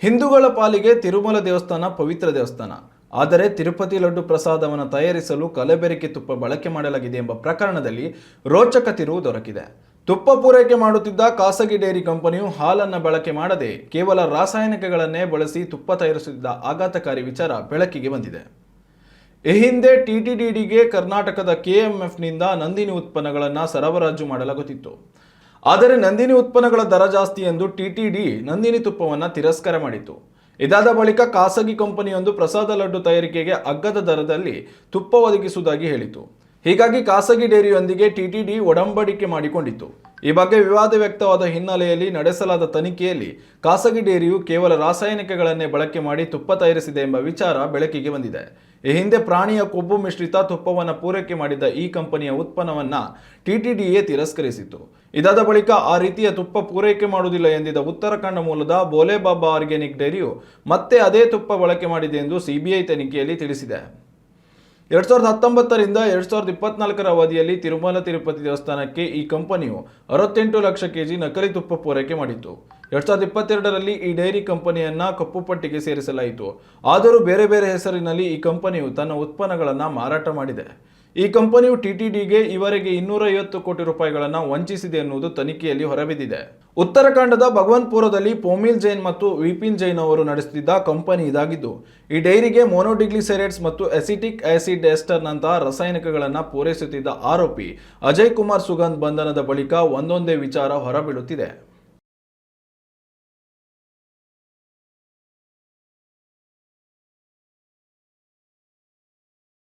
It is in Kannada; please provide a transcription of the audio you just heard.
ಹಿಂದೂಗಳ ಪಾಲಿಗೆ ತಿರುಮಲ ದೇವಸ್ಥಾನ ಪವಿತ್ರ ದೇವಸ್ಥಾನ. ಆದರೆ ತಿರುಪತಿ ಲಡ್ಡು ಪ್ರಸಾದವನ್ನು ತಯಾರಿಸಲು ಕಲಬೆರಕೆ ತುಪ್ಪ ಬಳಕೆ ಮಾಡಲಾಗಿದೆ ಎಂಬ ಪ್ರಕರಣದಲ್ಲಿ ರೋಚಕ ತಿರುವು ದೊರಕಿದೆ. ತುಪ್ಪ ಪೂರೈಕೆ ಮಾಡುತ್ತಿದ್ದ ಖಾಸಗಿ ಡೈರಿ ಕಂಪನಿಯು ಹಾಲನ್ನು ಬಳಕೆ ಮಾಡದೆ ಕೇವಲ ರಾಸಾಯನಿಕಗಳನ್ನೇ ಬಳಸಿ ತುಪ್ಪ ತಯಾರಿಸುತ್ತಿದ್ದ ಆಘಾತಕಾರಿ ವಿಚಾರ ಬೆಳಕಿಗೆ ಬಂದಿದೆ. ಈ ಹಿಂದೆ ಟಿಟಿಡಿಗೆ ಕರ್ನಾಟಕದ ಕೆಎಂಎಫ್ನಿಂದ ನಂದಿನಿ ಉತ್ಪನ್ನಗಳನ್ನು ಸರಬರಾಜು ಮಾಡಲಾಗುತ್ತಿತ್ತು. ಆದರೆ ನಂದಿನಿ ಉತ್ಪನ್ನಗಳ ದರ ಜಾಸ್ತಿ ಎಂದು ಟಿಟಿಡಿ ನಂದಿನಿ ತುಪ್ಪವನ್ನು ತಿರಸ್ಕಾರ ಮಾಡಿತು. ಇದಾದ ಬಳಿಕ ಖಾಸಗಿ ಕಂಪನಿಯೊಂದು ಪ್ರಸಾದ ಲಡ್ಡು ತಯಾರಿಕೆಗೆ ಅಗ್ಗದ ದರದಲ್ಲಿ ತುಪ್ಪ ಒದಗಿಸುವುದಾಗಿ ಹೇಳಿತು. ಹೀಗಾಗಿ ಖಾಸಗಿ ಡೈರಿಯೊಂದಿಗೆ ಟಿಟಿಡಿ ಒಡಂಬಡಿಕೆ ಮಾಡಿಕೊಂಡಿತ್ತು. ಈ ಬಗ್ಗೆ ವಿವಾದ ವ್ಯಕ್ತವಾದ ಹಿನ್ನೆಲೆಯಲ್ಲಿ ನಡೆಸಲಾದ ತನಿಖೆಯಲ್ಲಿ ಖಾಸಗಿ ಡೈರಿಯು ಕೇವಲ ರಾಸಾಯನಿಕಗಳನ್ನೇ ಬಳಕೆ ಮಾಡಿ ತುಪ್ಪ ತಯಾರಿಸಿದೆ ಎಂಬ ವಿಚಾರ ಬೆಳಕಿಗೆ ಬಂದಿದೆ. ಈ ಹಿಂದೆ ಪ್ರಾಣಿಯ ಕೊಬ್ಬು ಮಿಶ್ರಿತ ತುಪ್ಪವನ್ನು ಪೂರೈಕೆ ಮಾಡಿದ್ದ ಈ ಕಂಪನಿಯ ಉತ್ಪನ್ನವನ್ನು ಟಿಟಿಡಿಯೇ ತಿರಸ್ಕರಿಸಿತ್ತು. ಇದಾದ ಬಳಿಕ ಆ ರೀತಿಯ ತುಪ್ಪ ಪೂರೈಕೆ ಮಾಡುವುದಿಲ್ಲ ಎಂದಿದ್ದ ಉತ್ತರಾಖಂಡ ಮೂಲದ ಬೋಲೆಬಾಬಾ ಆರ್ಗ್ಯಾನಿಕ್ ಡೈರಿಯು ಮತ್ತೆ ಅದೇ ತುಪ್ಪ ಬಳಕೆ ಮಾಡಿದೆ ಎಂದು ಸಿಬಿಐ ತನಿಖೆಯಲ್ಲಿ ತಿಳಿಸಿದೆ. 2019ರಿಂದ 2024ರ ಅವಧಿಯಲ್ಲಿ ತಿರುಮಲ ತಿರುಪತಿ ದೇವಸ್ಥಾನಕ್ಕೆ ಈ ಕಂಪನಿಯು 68 ಲಕ್ಷ ಕೆಜಿ ನಕಲಿ ತುಪ್ಪ ಪೂರೈಕೆ ಮಾಡಿತ್ತು. 2022ರಲ್ಲಿ ಈ ಡೈರಿ ಕಂಪನಿಯನ್ನ ಕಪ್ಪು ಪಟ್ಟಿಗೆ ಸೇರಿಸಲಾಯಿತು. ಆದರೂ ಬೇರೆ ಬೇರೆ ಹೆಸರಿನಲ್ಲಿ ಈ ಕಂಪನಿಯು ತನ್ನ ಉತ್ಪನ್ನಗಳನ್ನು ಮಾರಾಟ ಮಾಡಿದೆ. ಈ ಕಂಪನಿಯು ಟಿಟಿಡಿಗೆ ಈವರೆಗೆ 250 ಕೋಟಿ ರೂಪಾಯಿಗಳನ್ನು ವಂಚಿಸಿದೆ ಎನ್ನುವುದು ತನಿಖೆಯಲ್ಲಿ ಹೊರಬಿದ್ದಿದೆ. ಉತ್ತರಾಖಂಡದ ಭಗವಂತಪುರದಲ್ಲಿ ಪೋಮಿಲ್ ಜೈನ್ ಮತ್ತು ವಿಪಿನ್ ಜೈನ್ ಅವರು ನಡೆಸುತ್ತಿದ್ದ ಕಂಪನಿ ಇದಾಗಿದ್ದು, ಈ ಡೈರಿಗೆ ಮೊನೋಡಿಗ್ಲಿಸೆರೈಡ್ಸ್ ಮತ್ತು ಅಸಿಟಿಕ್ ಆಸಿಡ್ ಎಸ್ಟರ್ ನಂತಹ ರಾಸಾಯನಿಕಗಳನ್ನು ಪೂರೈಸುತ್ತಿದ್ದ ಆರೋಪಿ ಅಜಯ್ ಕುಮಾರ್ ಸುಗಂಧ್ ಬಂಧನದ ಬಳಿಕ ಒಂದೊಂದೇ ವಿಚಾರ ಹೊರಬೀಳುತ್ತಿದೆ.